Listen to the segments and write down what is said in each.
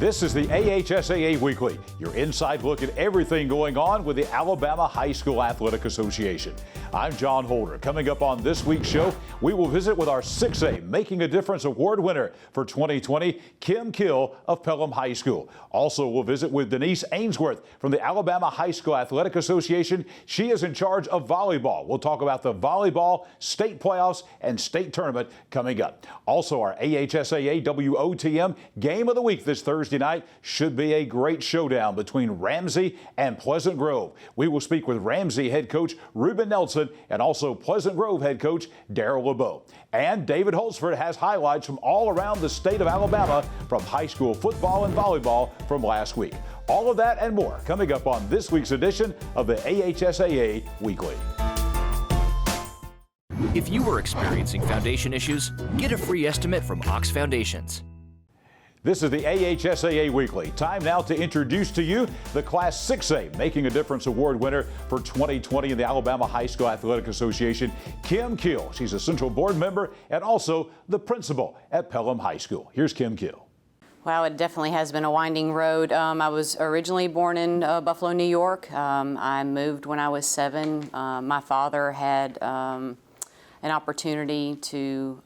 This is the AHSAA Weekly, your inside look at everything going on with the Alabama High School Athletic Association. I'm John Holder. Coming up on this week's show, we will visit with our 6A Making a Difference Award winner for 2020, Kim Kill of Pelham High School. Also, we'll visit with Denise Akinsworth from the Alabama High School Athletic Association. She is in charge of volleyball. We'll talk about the volleyball state playoffs and state tournament coming up. Also, our AHSAA WOTM Game of the Week this Thursday night should be a great showdown between Ramsey and Pleasant Grove. We will speak with Ramsey head coach Ruben Nelson and also Pleasant Grove head coach Darryl LeBlanc. And David Holsford has highlights from all around the state of Alabama from high school football and volleyball from last week. All of that and more coming up on this week's edition of the AHSAA Weekly. If you are experiencing foundation issues, get a free estimate from Ox Foundations. This is the AHSAA Weekly. Time now to introduce to you the Class 6A Making a Difference Award winner for 2020 in the Alabama High School Athletic Association, Kim Kill. She's a Central Board member and also the principal at Pelham High School. Here's Kim Kill. Wow, it definitely has been a winding road. I was originally born in Buffalo, New York. I moved when I was 7. My father had an opportunity to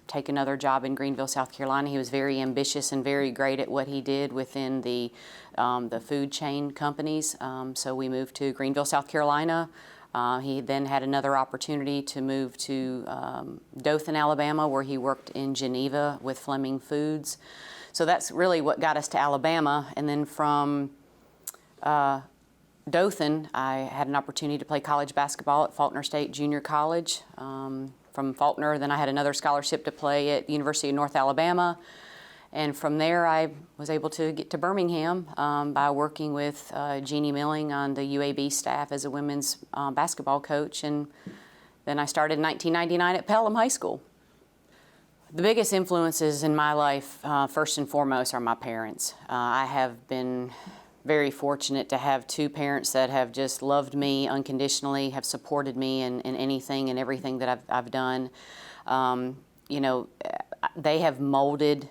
take another job in Greenville, South Carolina. He was very ambitious and very great at what he did within the food chain companies. So we moved to Greenville, South Carolina. He then had another opportunity to move to Dothan, Alabama, where he worked in Geneva with Fleming Foods. So that's really what got us to Alabama. And then from Dothan, I had an opportunity to play college basketball at Faulkner State Junior College. From Faulkner, then I had another scholarship to play at the University of North Alabama. And from there, I was able to get to Birmingham by working with Jeannie Milling on the UAB staff as a women's basketball coach. And then I started in 1999 at Pelham High School. The biggest influences in my life, first and foremost, are my parents. I have been very fortunate to have 2 parents that have just loved me unconditionally, have supported me in anything and everything that I've done. You know, they have molded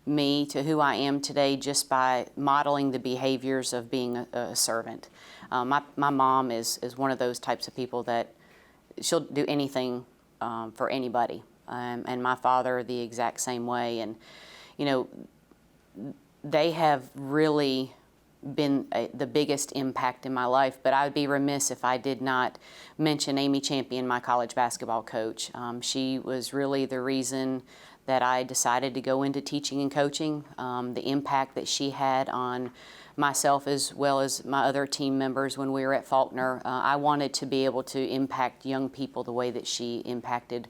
me to who I am today just by modeling the behaviors of being a servant. My mom is one of those types of people that she'll do anything for anybody. And my father the exact same way. And, you know, they have really been the biggest impact in my life, but I would be remiss if I did not mention Amy Champion, my college basketball coach. She was really the reason that I decided to go into teaching and coaching. The impact that she had on myself as well as my other team members when we were at Faulkner. I wanted to be able to impact young people the way that she impacted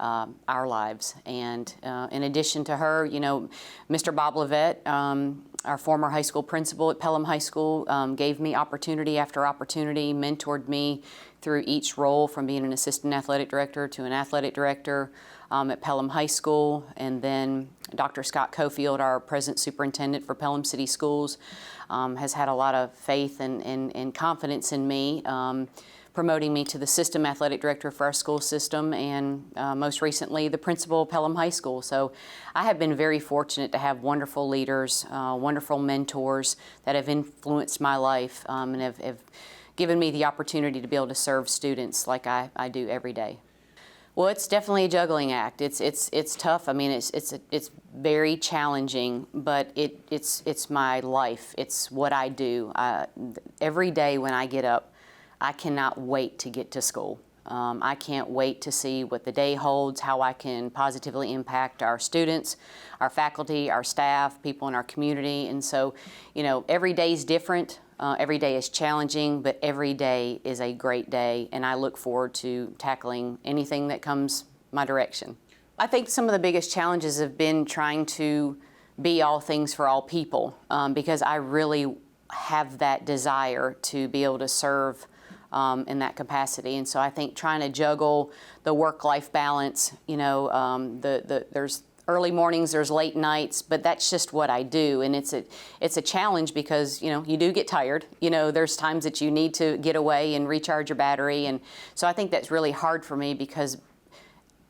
our lives. And in addition to her, you know, Mr. Bob Levette, our former high school principal at Pelham High School, gave me opportunity after opportunity, mentored me through each role from being an assistant athletic director to an athletic director at Pelham High School. And then Dr. Scott Cofield, our present superintendent for Pelham City Schools, has had a lot of faith and confidence in me, promoting me to the system athletic director for our school system, and most recently the principal of Pelham High School. So I have been very fortunate to have wonderful leaders, wonderful mentors that have influenced my life and have given me the opportunity to be able to serve students like I do every day. Well, it's definitely a juggling act. It's tough. I mean, it's very challenging, but it's my life. It's what I do. Every day when I get up, I cannot wait to get to school. I can't wait to see what the day holds, how I can positively impact our students, our faculty, our staff, people in our community. And so, you know, every day is different. Every day is challenging, but every day is a great day. And I look forward to tackling anything that comes my direction. I think some of the biggest challenges have been trying to be all things for all people, because I really have that desire to be able to serve in that capacity. And so I think trying to juggle the work-life balance, you know, there's early mornings, there's late nights, but that's just what I do. And it's a challenge because, you know, you do get tired. You know, there's times that you need to get away and recharge your battery. And so I think that's really hard for me because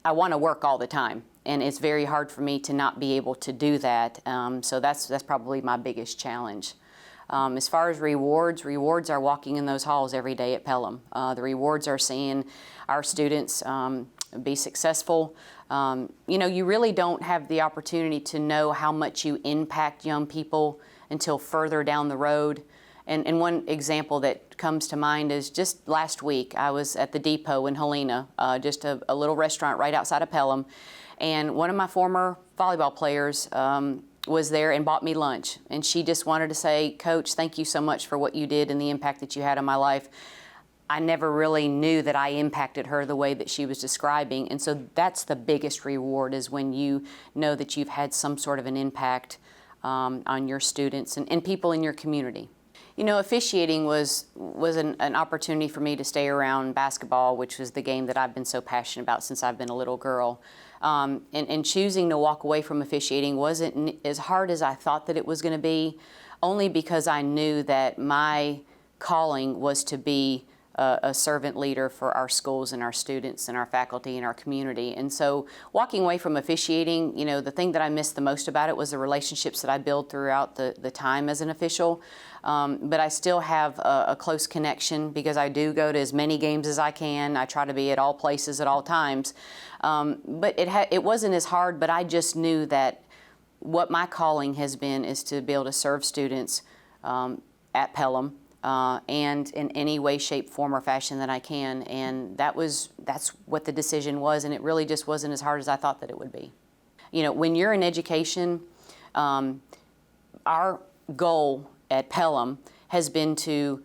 I want to work all the time. and it's very hard for me to not be able to do that. So that's probably my biggest challenge. As far as rewards are walking in those halls every day at Pelham. The rewards are seeing our students be successful. You really don't have the opportunity to know how much you impact young people until further down the road. And one example that comes to mind is just last week, I was at the Depot in Helena, just a little restaurant right outside of Pelham, and one of my former volleyball players was there and bought me lunch. And she just wanted to say, "Coach, thank you so much for what you did and the impact that you had on my life." I never really knew that I impacted her the way that she was describing. And so that's the biggest reward, is when you know that you've had some sort of an impact on your students and people in your community. Officiating was an opportunity for me to stay around basketball, which was the game that I've been so passionate about since I've been a little girl. And choosing to walk away from officiating wasn't as hard as I thought that it was going to be, only because I knew that my calling was to be a servant leader for our schools and our students and our faculty and our community. And so walking away from officiating, the thing that I missed the most about it was the relationships that I built throughout the time as an official. But I still have a close connection because I do go to as many games as I can. I try to be at all places at all times. But it wasn't as hard, but I just knew that what my calling has been is to be able to serve students at Pelham. And in any way, shape, form, or fashion that I can. And that's what the decision was, and it really just wasn't as hard as I thought that it would be. When you're in education, our goal at Pelham has been to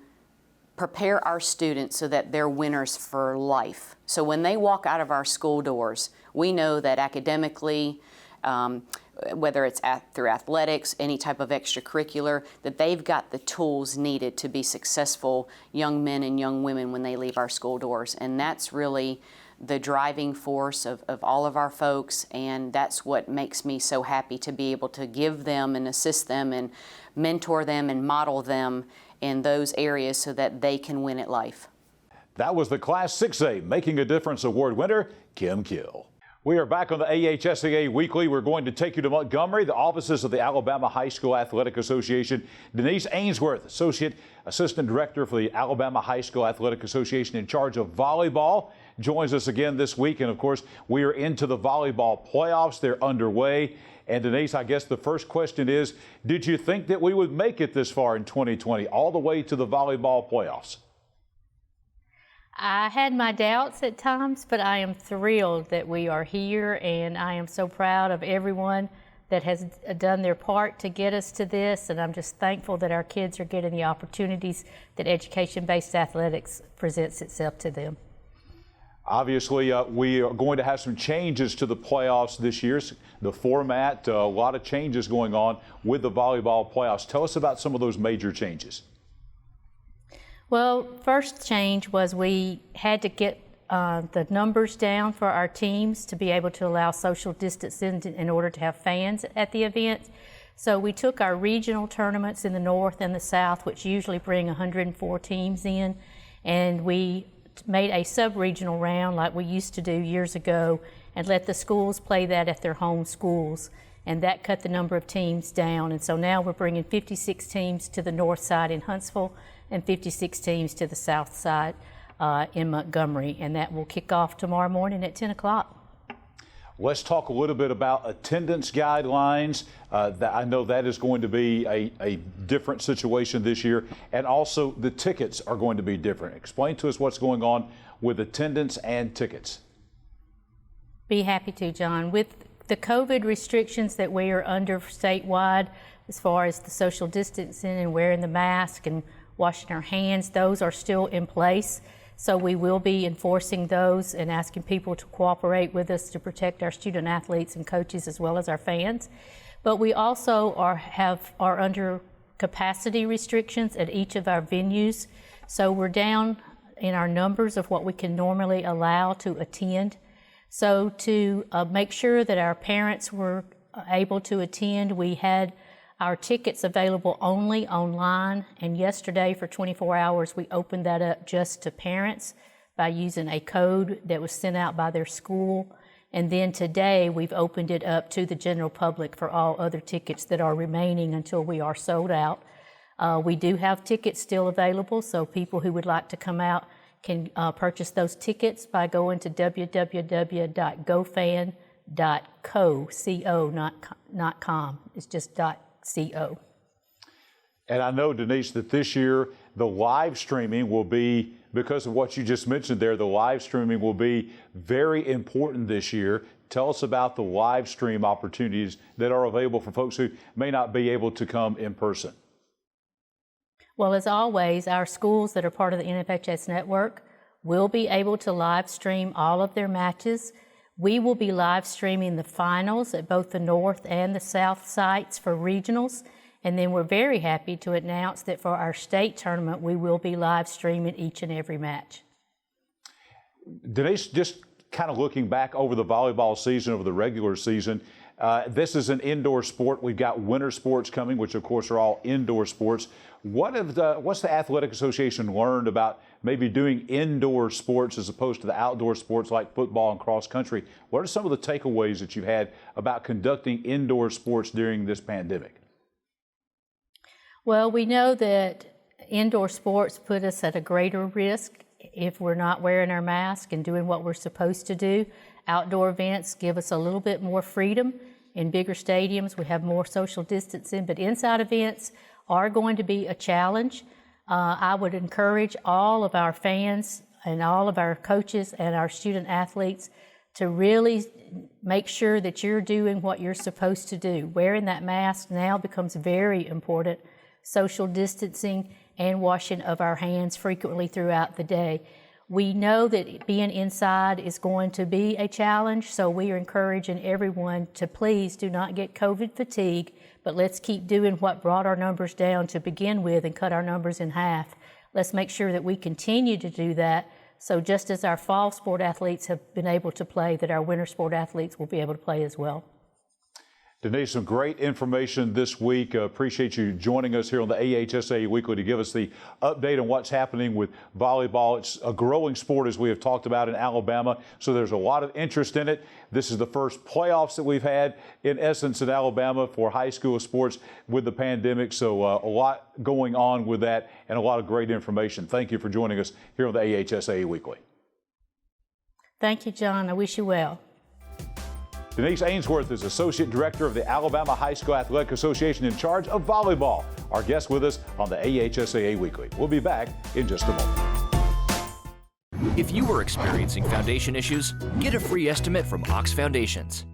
prepare our students so that they're winners for life. So when they walk out of our school doors, we know that academically, whether it's through athletics, any type of extracurricular, that they've got the tools needed to be successful young men and young women when they leave our school doors. And that's really the driving force of all of our folks, and that's what makes me so happy to be able to give them and assist them and mentor them and model them in those areas so that they can win at life. That was the Class 6A Making a Difference Award winner, Kim Kill. We are back on the AHSAA Weekly. We're going to take you to Montgomery, the offices of the Alabama High School Athletic Association. Denise Akinsworth, Assistant Director for the Alabama High School Athletic Association in charge of volleyball, joins us again this week. And of course, we are into the volleyball playoffs. They're underway. And Denise, I guess the first question is, did you think that we would make it this far in 2020, all the way to the volleyball playoffs? I had my doubts at times, but I am thrilled that we are here, and I am so proud of everyone that has done their part to get us to this, and I'm just thankful that our kids are getting the opportunities that education-based athletics presents itself to them. Obviously, we are going to have some changes to the playoffs this year. The format, a lot of changes going on with the volleyball playoffs. Tell us about some of those major changes. Well, first change was we had to get the numbers down for our teams to be able to allow social distancing in order to have fans at the event. So we took our regional tournaments in the north and the south, which usually bring 104 teams in, and we made a sub-regional round like we used to do years ago and let the schools play that at their home schools. And that cut the number of teams down. And so now we're bringing 56 teams to the north side in Huntsville and 56 teams to the south side in Montgomery. And that will kick off tomorrow morning at 10 o'clock. Let's talk a little bit about attendance guidelines. I know that is going to be a different situation this year. And also the tickets are going to be different. Explain to us what's going on with attendance and tickets. Be happy to, John. With the COVID restrictions that we are under statewide, as far as the social distancing and wearing the mask and washing our hands, those are still in place. So we will be enforcing those and asking people to cooperate with us to protect our student athletes and coaches as well as our fans. But we also are under capacity restrictions at each of our venues. So we're down in our numbers of what we can normally allow to attend. So to make sure that our parents were able to attend, we had our tickets available only online, and yesterday for 24 hours we opened that up just to parents by using a code that was sent out by their school, And then today, we've opened it up to the general public for all other tickets that are remaining until we are sold out. We do have tickets still available, so people who would like to come out can purchase those tickets by going to www.gofan.co, not com. It's just .co. And I know, Denise, that this year the live streaming will be, because of what you just mentioned there, the live streaming will be very important this year. Tell us about the live stream opportunities that are available for folks who may not be able to come in person. Well, as always, our schools that are part of the NFHS network will be able to live stream all of their matches. We will be live streaming the finals at both the North and the South sites for regionals. And then we're very happy to announce that for our state tournament, we will be live streaming each and every match. Denise, just kind of looking back over the volleyball season, over the regular season, this is an indoor sport. We've got winter sports coming, which of course are all indoor sports. What's the Athletic Association learned about maybe doing indoor sports as opposed to the outdoor sports like football and cross country? What are some of the takeaways that you've had about conducting indoor sports during this pandemic? Well, we know that indoor sports put us at a greater risk if we're not wearing our mask and doing what we're supposed to do. Outdoor events give us a little bit more freedom. In bigger stadiums, we have more social distancing, but inside events are going to be a challenge. I would encourage all of our fans and all of our coaches and our student athletes to really make sure that you're doing what you're supposed to do. Wearing that mask now becomes very important. Social distancing and washing of our hands frequently throughout the day. We know that being inside is going to be a challenge, so we are encouraging everyone to please do not get COVID fatigue, but let's keep doing what brought our numbers down to begin with and cut our numbers in half. Let's make sure that we continue to do that, so just as our fall sport athletes have been able to play, that our winter sport athletes will be able to play as well. Denise, some great information this week. Appreciate you joining us here on the AHSAA Weekly to give us the update on what's happening with volleyball. It's a growing sport, as we have talked about in Alabama, so there's a lot of interest in it. This is the first playoffs that we've had, in essence, in Alabama for high school sports with the pandemic, so a lot going on with that and a lot of great information. Thank you for joining us here on the AHSAA Weekly. Thank you, John. I wish you well. Denise Akinsworth is Associate Director of the Alabama High School Athletic Association in charge of volleyball. Our guest with us on the AHSAA Weekly. We'll be back in just a moment. If you are experiencing foundation issues, get a free estimate from Ox Foundations.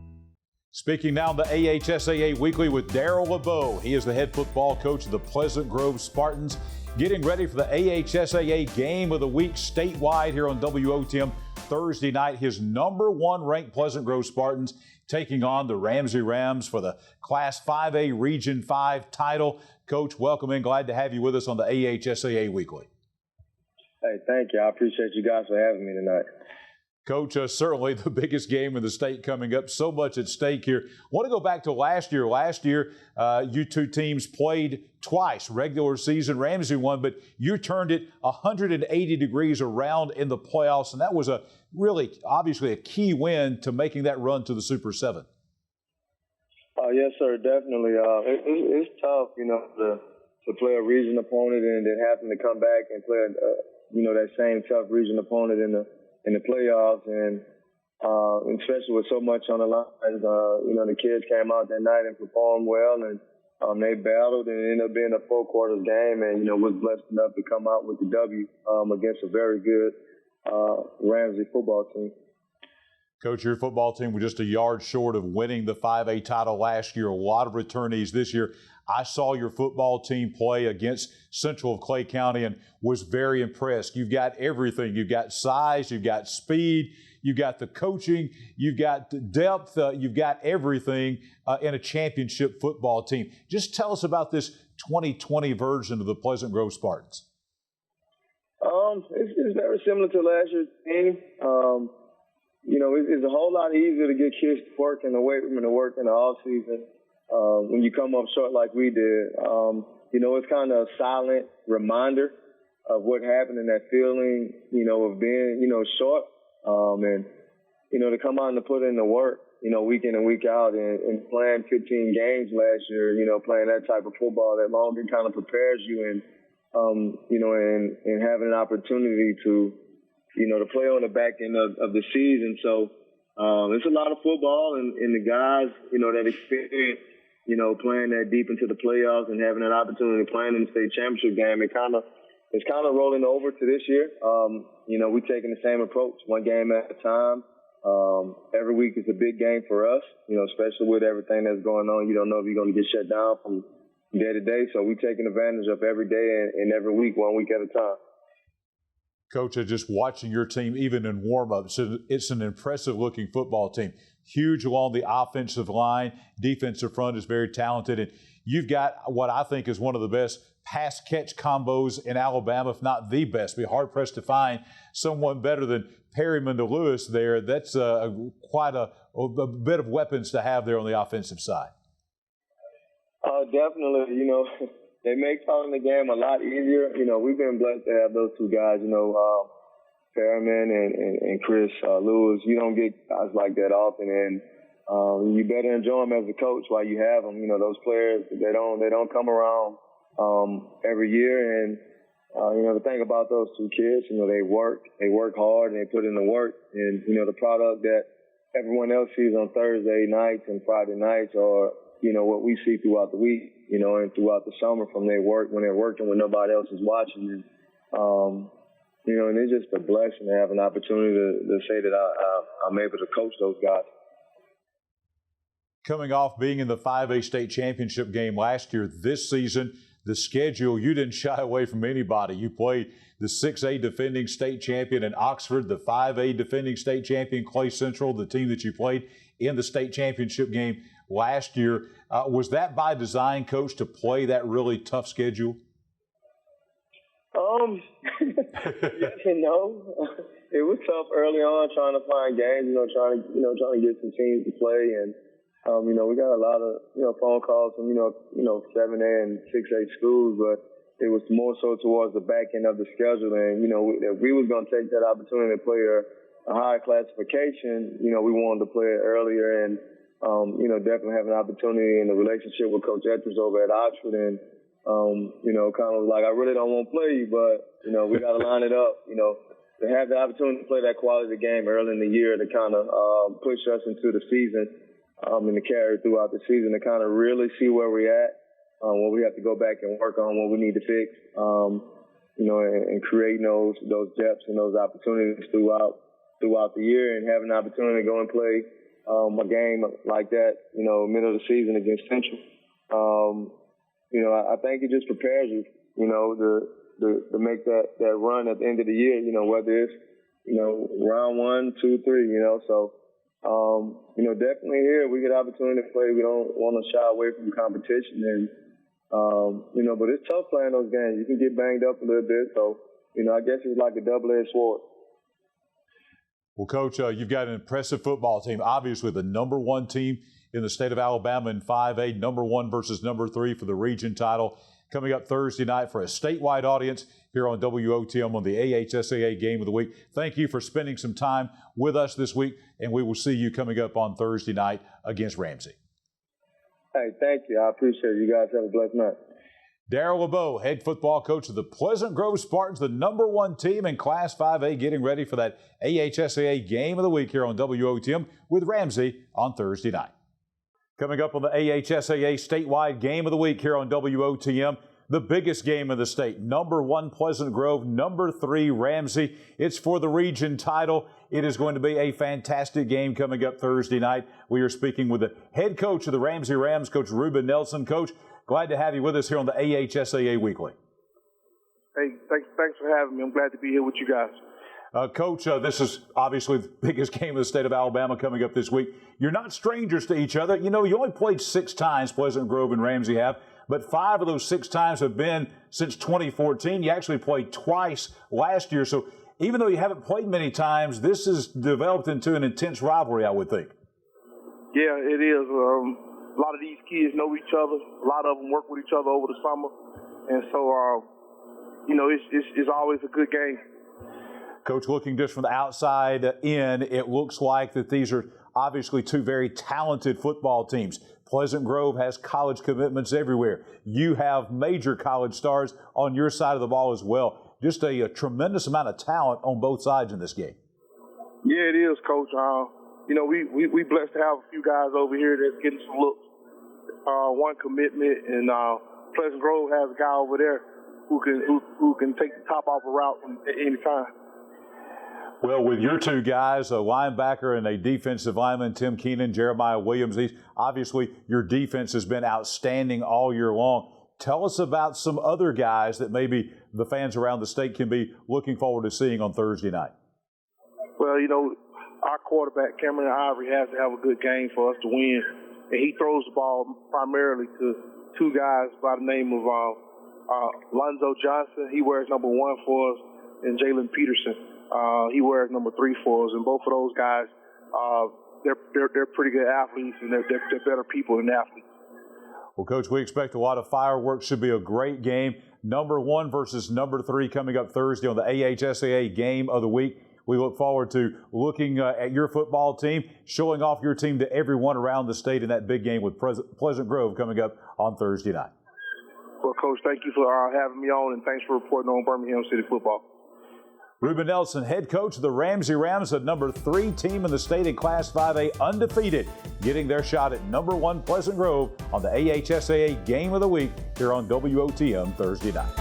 Speaking now on the AHSAA Weekly with Darryl LeBlanc. He is the head football coach of the Pleasant Grove Spartans, getting ready for the AHSAA Game of the Week statewide here on WOTM Thursday night. His #1 ranked Pleasant Grove Spartans taking on the Ramsey Rams for the Class 5A Region 5 title. Coach, welcome in. Glad to have you with us on the AHSAA Weekly. Hey, thank you. I appreciate you guys for having me tonight. Coach, certainly the biggest game in the state coming up. So much at stake here. I want to go back to last year. Last year, you two teams played twice. Regular season, Ramsey won, but you turned it 180 degrees around in the playoffs, and that was obviously a key win to making that run to the Super 7. Yes, sir, definitely. It's tough, to play a region opponent and then having to come back and play, that same tough region opponent in the playoffs, and especially with so much on the line. The kids came out that night and performed well, and they battled, and it ended up being a 4-quarters game, and was blessed enough to come out with the W against a very good Ramsey football team. Coach, your football team was just a yard short of winning the 5A title last year. A lot of returnees this year. I saw your football team play against Central of Clay County and was very impressed. You've got everything. You've got size, you've got speed, you've got the coaching, you've got the depth, you've got everything in a championship football team. Just tell us about this 2020 version of the Pleasant Grove Spartans. It's very similar to last year's team. It's a whole lot easier to get kids to work in the weight room and to work in the off season. When you come up short like we did, it's kind of a silent reminder of what happened and that feeling, of being, short. And to come out and to put in the work, week in and week out, and playing 15 games last year, playing that type of football, that longer kind of prepares you and having an opportunity to play on the back end of the season. So it's a lot of football, and the guys, that experience, playing that deep into the playoffs and having an opportunity to play in the state championship game, it's kind of rolling over to this year. We're taking the same approach, one game at a time. Every week is a big game for us, especially with everything that's going on. You don't know if you're going to get shut down from day to day. So we're taking advantage of every day and every week, 1 week at a time. Coach, just watching your team, even in warm-ups, it's an impressive-looking football team. Huge along the offensive line. Defensive front is very talented. And you've got what I think is one of the best pass-catch combos in Alabama, if not the best. Be hard-pressed to find someone better than Perryman to Lewis there. That's quite a bit of weapons to have there on the offensive side. Definitely. They make calling the game a lot easier. We've been blessed to have those two guys, Perryman and Chris Lewis. You don't get guys like that often, and you better enjoy them as a coach while you have them. Those players, they don't come around every year. And the thing about those two kids, they work hard and they put in the work. And the product that everyone else sees on Thursday nights and Friday nights, or what we see throughout the week, and throughout the summer from their work when they're working when nobody else is watching. And and it's just a blessing to have an opportunity to say that I'm able to coach those guys. Coming off being in the 5A state championship game last year, this season, the schedule, you didn't shy away from anybody. You played the 6A defending state champion in Oxford, the 5A defending state champion Clay Central, the team that you played in the state championship game last year. Was that by design, Coach, to play that really tough schedule? Yes and no. It was tough early on trying to find games, trying to get some teams to play. And, we got a lot of, phone calls from, 7A and 6A schools, but it was more so towards the back end of the schedule. And, if we was going to take that opportunity to play a high classification, we wanted to play it earlier and, definitely have an opportunity in the relationship with Coach Etheridge over at Oxford. And, kind of like, I really don't want to play you, but, we got to line it up, to have the opportunity to play that quality game early in the year to kind of push us into the season and to carry throughout the season to kind of really see where we're at, what we have to go back and work on, what we need to fix, and creating those depths and those opportunities throughout the year, and having an opportunity to go and play a game like that, middle of the season against Central. I think it just prepares you, to make that run at the end of the year, whether it's, round 1, 2, 3, so, definitely here we get an opportunity to play. We don't want to shy away from competition, and, but it's tough playing those games. You can get banged up a little bit, so, I guess it's like a double-edged sword. Well, Coach, you've got an impressive football team, obviously the #1 team in the state of Alabama in 5A, #1 versus #3 for the region title. Coming up Thursday night for a statewide audience here on WOTM on the AHSAA Game of the Week. Thank you for spending some time with us this week, and we will see you coming up on Thursday night against Ramsey. Hey, thank you. I appreciate it. You guys have a blessed night. Darryl LeBlanc, head football coach of the Pleasant Grove Spartans, the #1 team in Class 5A, getting ready for that AHSAA Game of the Week here on WOTM with Ramsey on Thursday night. Coming up on the AHSAA statewide Game of the Week here on WOTM, the biggest game in the state. #1 Pleasant Grove, #3 Ramsey. It's for the region title. It is going to be a fantastic game coming up Thursday night. We are speaking with the head coach of the Ramsey Rams, Coach Ruben Nelson. Coach, glad to have you with us here on the AHSAA Weekly. Hey, thanks for having me. I'm glad to be here with you guys. Coach, this is obviously the biggest game of the state of Alabama coming up this week. You're not strangers to each other. You only played 6 times, Pleasant Grove and Ramsey have, but 5 of those 6 times have been since 2014. You actually played twice last year. So even though you haven't played many times, this has developed into an intense rivalry, I would think. Yeah, it is. A lot of these kids know each other. A lot of them work with each other over the summer. And so, it's always a good game. Coach, looking just from the outside in, it looks like that these are obviously two very talented football teams. Pleasant Grove has college commitments everywhere. You have major college stars on your side of the ball as well. Just a tremendous amount of talent on both sides in this game. Yeah, it is, Coach. You know, we blessed to have a few guys over here that's getting some looks. One commitment, and Pleasant Grove has a guy over there who can take the top off a route at any time. Well, with your two guys, a linebacker and a defensive lineman, Tim Keenan, Jeremiah Williams, obviously your defense has been outstanding all year long. Tell us about some other guys that maybe the fans around the state can be looking forward to seeing on Thursday night. Well, you know, our quarterback, Cameron Ivory, has to have a good game for us to win. And he throws the ball primarily to two guys by the name of Lonzo Johnson. He wears number 1 for us, and Jalen Peterson. He wears number 3 for us, and both of those guys, they're pretty good athletes, and they're better people than athletes. Well, Coach, we expect a lot of fireworks. Should be a great game. Number 1 versus number 3 coming up Thursday on the AHSAA Game of the Week. We look forward to looking at your football team, showing off your team to everyone around the state in that big game with Pleasant Grove coming up on Thursday night. Well, Coach, thank you for having me on, and thanks for reporting on Birmingham City football. Ruben Nelson, head coach of the Ramsey Rams, the number 3 team in the state in Class 5A, undefeated, getting their shot at number 1 Pleasant Grove on the AHSAA Game of the Week here on WOTM Thursday night.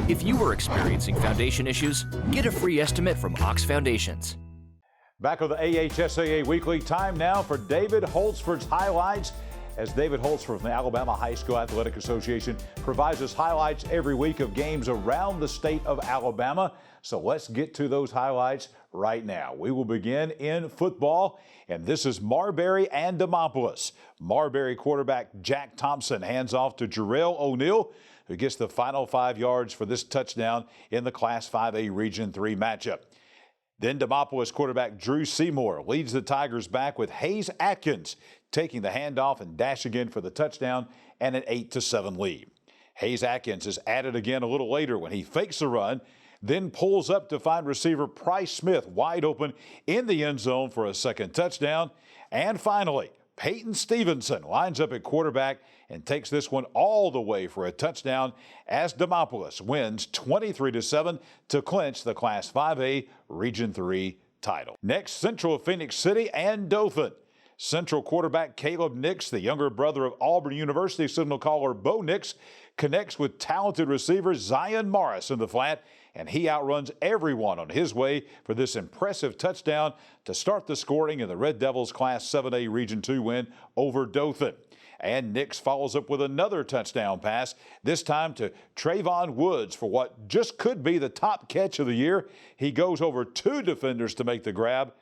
If you are experiencing foundation issues, get a free estimate from Ox Foundations. Back on the AHSAA Weekly, time now for David Holtzford's highlights. As David Holtzford from the Alabama High School Athletic Association provides us highlights every week of games around the state of Alabama. So let's get to those highlights right now. We will begin in football, and this is Marbury and Demopolis. Marbury quarterback Jack Thompson hands off to Jarrell O'Neal, who gets the final 5 yards for this touchdown in the Class 5A Region 3 matchup. Then Demopolis quarterback Drew Seymour leads the Tigers back with Hayes Atkins taking the handoff and dashing in for the touchdown and an 8-7 lead. Hayes Atkins is added again a little later when he fakes a run, then pulls up to find receiver Price Smith wide open in the end zone for a second touchdown. And finally, Peyton Stevenson lines up at quarterback and takes this one all the way for a touchdown as Demopolis wins 23-7 to clinch the Class 5A Region 3 title. Next, Central Phoenix City and Dothan. Central quarterback Caleb Nix, the younger brother of Auburn University signal caller Bo Nix, connects with talented receiver Zion Morris in the flat, and he outruns everyone on his way for this impressive touchdown to start the scoring in the Red Devils Class 7A Region 2 win over Dothan. And Nix follows up with another touchdown pass, this time to Trayvon Woods for what just could be the top catch of the year. He goes over 2 defenders to make the grab.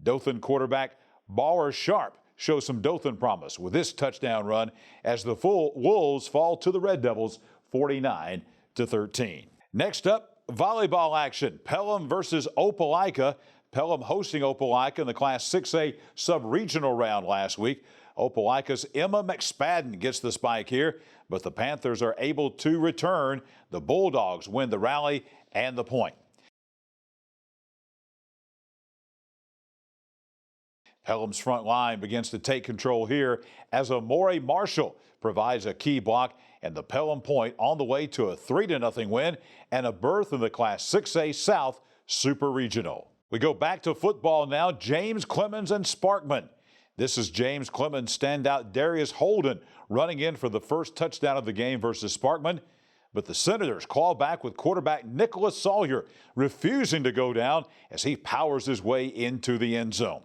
Dothan quarterback Baller Sharp shows some Dothan promise with this touchdown run as the Wolves fall to the Red Devils 49-13. Next up, volleyball action. Pelham versus Opelika. Pelham hosting Opelika in the Class 6A sub-regional round last week. Opelika's Emma McSpadden gets the spike here, but the Panthers are able to return. The Bulldogs win the rally and the point. Pelham's front line begins to take control here as Amore Marshall provides a key block, and the Pelham point on the way to a 3-0 win and a berth in the Class 6A South Super Regional. We go back to football now. James Clemens and Sparkman. This is James Clemens standout Darius Holden running in for the first touchdown of the game versus Sparkman. But the Senators claw back with quarterback Nicholas Sawyer refusing to go down as he powers his way into the end zone.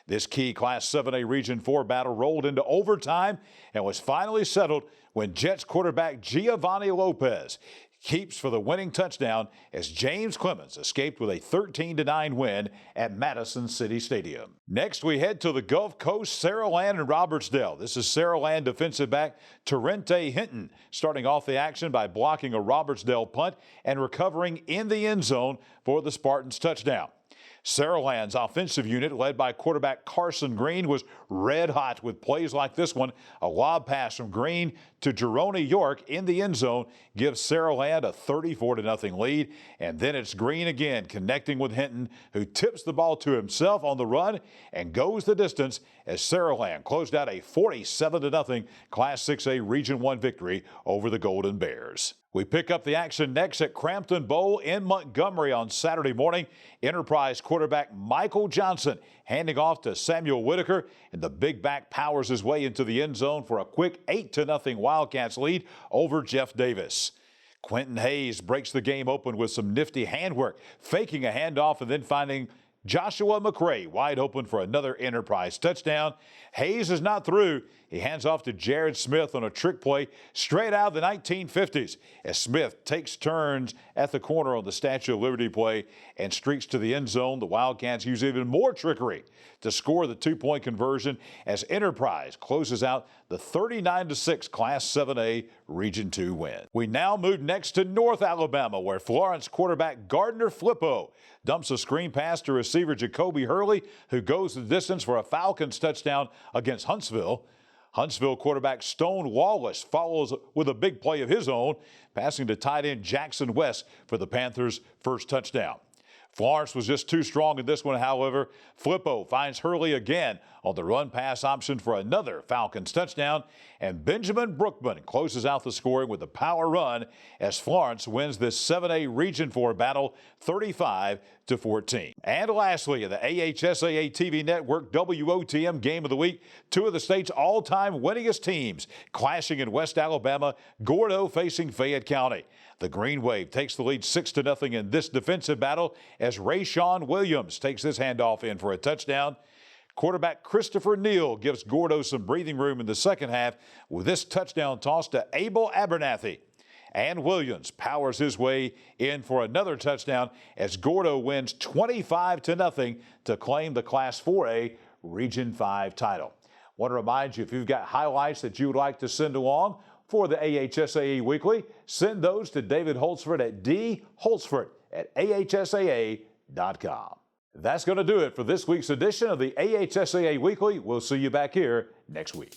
This key Class 7A Region 4 battle rolled into overtime and was finally settled when Jets quarterback Giovanni Lopez keeps for the winning touchdown as James Clemens escaped with a 13-9 win at Madison City Stadium. Next, we head to the Gulf Coast, Saraland and Robertsdale. This is Saraland defensive back Terrente Hinton starting off the action by blocking a Robertsdale punt and recovering in the end zone for the Spartans' touchdown. Saraland's offensive unit, led by quarterback Carson Green, was red hot with plays like this one. A lob pass from Green to Jeroni York in the end zone gives Saraland a 34-0 lead. And then it's Green again connecting with Hinton, who tips the ball to himself on the run and goes the distance as Saraland closed out a 47-0 Class 6A Region 1 victory over the Golden Bears. We pick up the action next at Crampton Bowl in Montgomery on Saturday morning. Enterprise quarterback Michael Johnson handing off to Samuel Whitaker, and the big back powers his way into the end zone for a quick 8-0 Wildcats lead over Jeff Davis. Quentin Hayes breaks the game open with some nifty handwork, faking a handoff and then finding Joshua McCray wide open for another Enterprise touchdown. Hayes is not through. He hands off to Jared Smith on a trick play straight out of the 1950s as Smith takes turns at the corner on the Statue of Liberty play and streaks to the end zone. The Wildcats use even more trickery to score the two-point conversion as Enterprise closes out the 39-6 Class 7A Region 2 win. We now move next to North Alabama, where Florence quarterback Gardner Flippo dumps a screen pass to receiver Jacoby Hurley, who goes the distance for a Falcons touchdown against Huntsville. Huntsville quarterback Stone Wallace follows with a big play of his own, passing to tight end Jackson West for the Panthers' first touchdown. Florence was just too strong in this one, however. Flippo finds Hurley again on the run-pass option for another Falcons touchdown, and Benjamin Brookman closes out the scoring with a power run as Florence wins this 7A Region 4 battle 35-14. And lastly, in the AHSAA TV Network WOTM Game of the Week, two of the state's all-time winningest teams clashing in West Alabama, Gordo facing Fayette County. The Green Wave takes the lead 6-0 in this defensive battle as Rayshawn Williams takes this handoff in for a touchdown. Quarterback Christopher Neal gives Gordo some breathing room in the second half with this touchdown toss to Abel Abernathy. And Williams powers his way in for another touchdown as Gordo wins 25-0 to claim the Class 4A Region 5 title. I want to remind you, if you've got highlights that you would like to send along for the AHSAA Weekly, send those to David Holtzford at dholtzford@ahsaa.com. That's going to do it for this week's edition of the AHSAA Weekly. We'll see you back here next week.